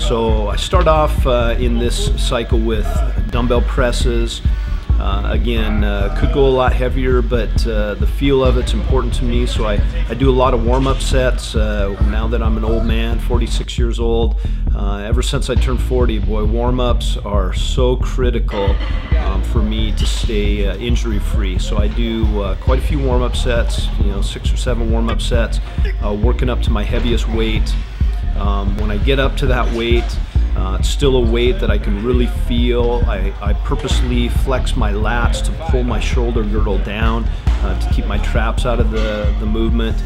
So I start off in this cycle with dumbbell presses. Again, could go a lot heavier, but the feel of it's important to me, so I do a lot of warm-up sets. Now that I'm an old man, 46 years old, ever since I turned 40, boy, warm-ups are so critical for me to stay injury-free. So I do quite a few warm-up sets, 6 or 7 warm-up sets, working up to my heaviest weight. When I get up to that weight, it's still a weight that I can really feel. I purposely flex my lats to pull my shoulder girdle down to keep my traps out of the movement.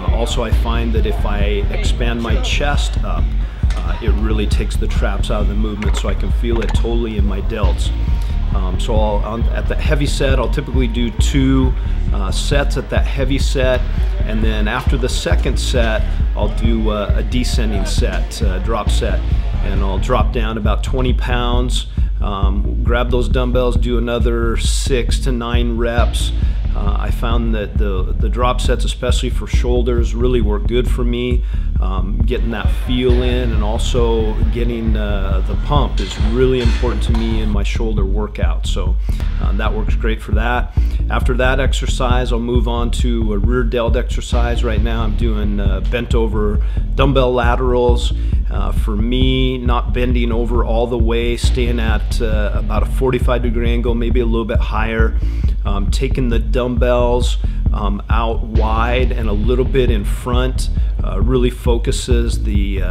Also, I find that if I expand my chest up, it really takes the traps out of the movement, so I can feel it totally in my delts. So at the heavy set, I'll typically do 2 sets at that heavy set, and then after the second set, I'll do a descending set, drop set, and I'll drop down about 20 pounds, grab those dumbbells, do another 6 to 9 reps. I found that the drop sets, especially for shoulders, really work good for me. Getting that feel in, and also getting the pump is really important to me in my shoulder workout. So that works great for that. After that exercise, I'll move on to a rear delt exercise. Right now I'm doing bent over dumbbell laterals. For me, not bending over all the way, staying at about a 45-degree angle, maybe a little bit higher. Taking the dumbbells out wide and a little bit in front really focuses the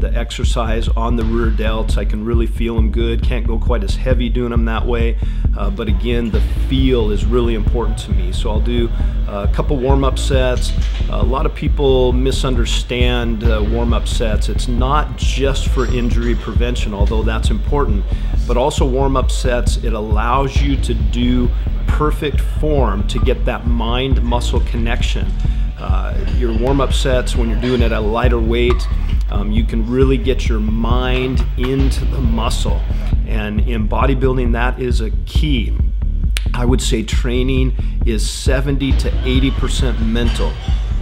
exercise on the rear delts. I can really feel them good. Can't go quite as heavy doing them that way, but again, the feel is really important to me. So I'll do a couple warm-up sets. A lot of people misunderstand warm-up sets. It's not just for injury prevention, although that's important, but also warm-up sets, it allows you to do perfect form to get that mind-muscle connection. Your warm-up sets, when you're doing it at a lighter weight, you can really get your mind into the muscle, and in bodybuilding that is a key. I would say training is 70 to 80% mental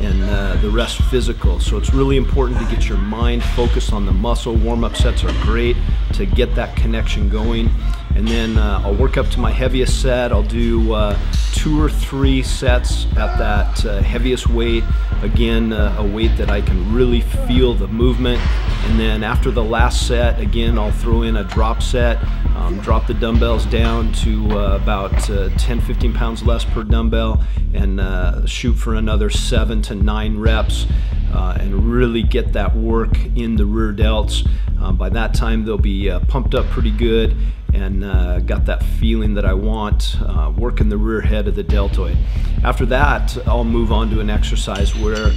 and the rest physical. So it's really important to get your mind focused on the muscle. Warm-up sets are great to get that connection going. And then I'll work up to my heaviest set. I'll do 2 or 3 sets at that heaviest weight. Again, a weight that I can really feel the movement. And then after the last set, again, I'll throw in a drop set, drop the dumbbells down to about 10-15 pounds less per dumbbell, and shoot for another 7 to 9 reps, and really get that work in the rear delts. By that time, they'll be pumped up pretty good, and got that feeling that I want, working the rear head of the deltoid. After that, I'll move on to an exercise where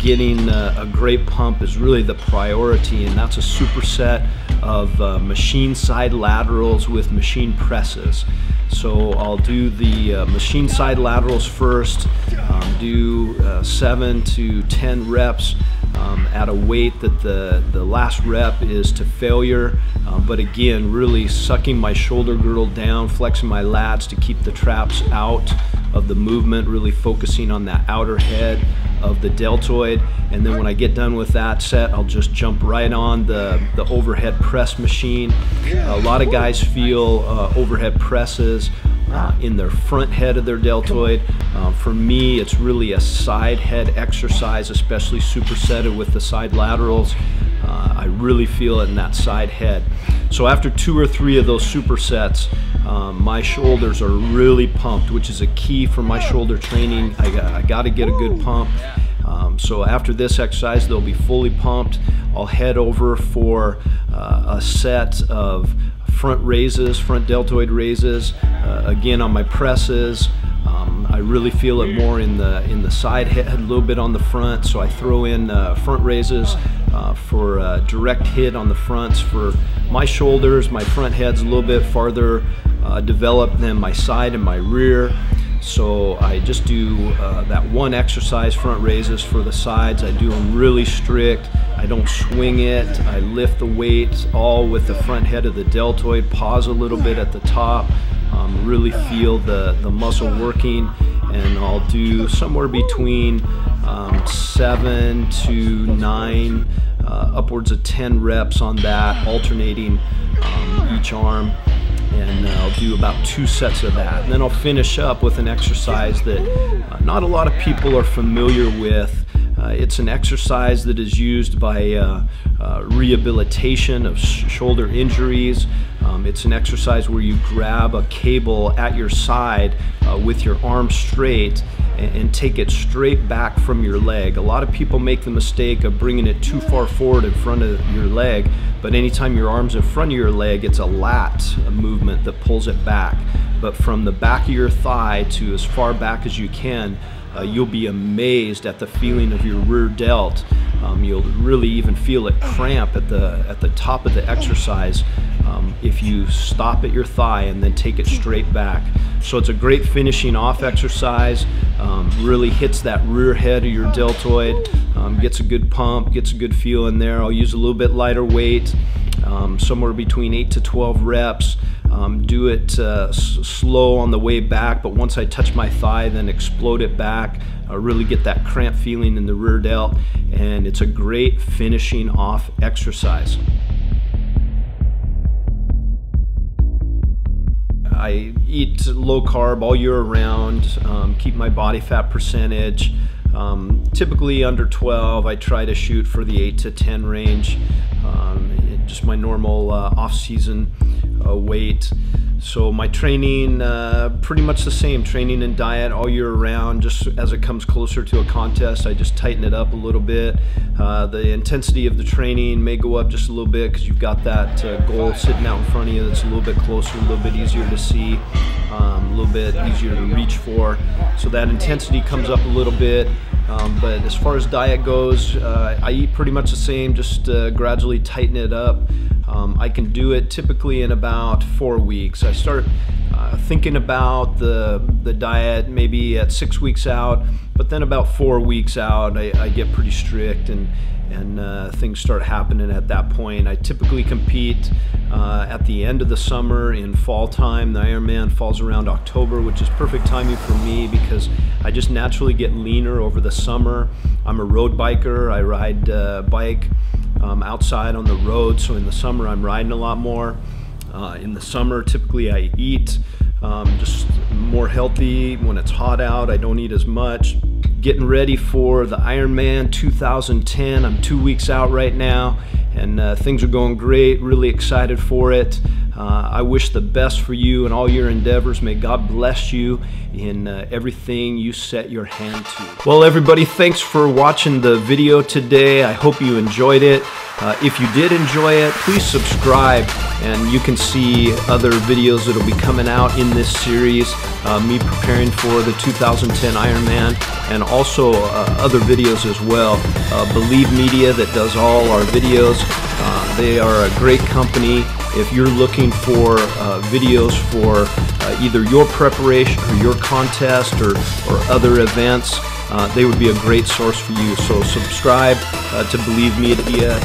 getting a great pump is really the priority, and that's a superset of machine side laterals with machine presses. So I'll do the machine side laterals first, do 7 to 10 reps at a weight that the last rep is to failure, but again, really sucking my shoulder girdle down, flexing my lats to keep the traps out of the movement, really focusing on that outer head of the deltoid. And then when I get done with that set, I'll just jump right on the overhead press machine. A lot of guys feel overhead presses in their front head of their deltoid. For me, it's really a side head exercise, especially supersetted with the side laterals. I really feel it in that side head. So after 2 or 3 of those supersets, my shoulders are really pumped, which is a key for my shoulder training. I got to get a good pump. So after this exercise, they'll be fully pumped. I'll head over for a set of front raises, front deltoid raises, again on my presses. I really feel it more in the side head, a little bit on the front, so I throw in front raises for a direct hit on the fronts. For my shoulders, my front head's a little bit farther developed than my side and my rear. So I just do that one exercise, front raises for the sides. I do them really strict. I don't swing it. I lift the weight all with the front head of the deltoid, pause a little bit at the top, really feel the muscle working, and I'll do somewhere between 7 to 9 upwards of 10 reps on that, alternating each arm. And I'll do about 2 sets of that. And then I'll finish up with an exercise that not a lot of people are familiar with. It's an exercise that is used by rehabilitation of shoulder injuries. It's an exercise where you grab a cable at your side with your arm straight and take it straight back from your leg. A lot of people make the mistake of bringing it too far forward in front of your leg, but anytime your arm's in front of your leg, it's a lat movement that pulls it back. But from the back of your thigh to as far back as you can, you'll be amazed at the feeling of your rear delt. You'll really even feel it cramp at the top of the exercise if you stop at your thigh and then take it straight back. So it's a great finishing off exercise. Really hits that rear head of your deltoid, gets a good pump, gets a good feel in there. I'll use a little bit lighter weight, somewhere between 8 to 12 reps. Do it slow on the way back, but once I touch my thigh, then explode it back. Really get that cramp feeling in the rear delt, and it's a great finishing off exercise. I eat low carb all year round, keep my body fat percentage typically under 12. I try to shoot for the 8 to 10 range, just my normal off-season weight. So my training, pretty much the same, training and diet all year round. Just as it comes closer to a contest, I just tighten it up a little bit. The intensity of the training may go up just a little bit because you've got that goal sitting out in front of you that's a little bit closer, a little bit easier to see, a little bit easier to reach for. So that intensity comes up a little bit. But as far as diet goes, I eat pretty much the same, just gradually tighten it up. I can do it typically in about 4 weeks. I start thinking about the diet maybe at 6 weeks out, but then about 4 weeks out I get pretty strict, and things start happening at that point. I typically compete at the end of the summer in fall time. The Ironman falls around October, which is perfect timing for me because I just naturally get leaner over the summer. I'm a road biker. I ride bike outside on the road, so in the summer I'm riding a lot more. In the summer typically I eat just more healthy. When it's hot out, I don't eat as much. Getting ready for the Ironman 2010. I'm 2 weeks out right now, and things are going great. Really excited for it. I wish the best for you and all your endeavors. May God bless you in everything you set your hand to. Well, everybody, thanks for watching the video today. I hope you enjoyed it. If you did enjoy it, please subscribe, and you can see other videos that will be coming out in this series, me preparing for the 2010 Ironman, and also other videos as well. Believe Media, that does all our videos. They are a great company. If you're looking for videos for either your preparation or your contest or other events, they would be a great source for you. So subscribe to Believe Media.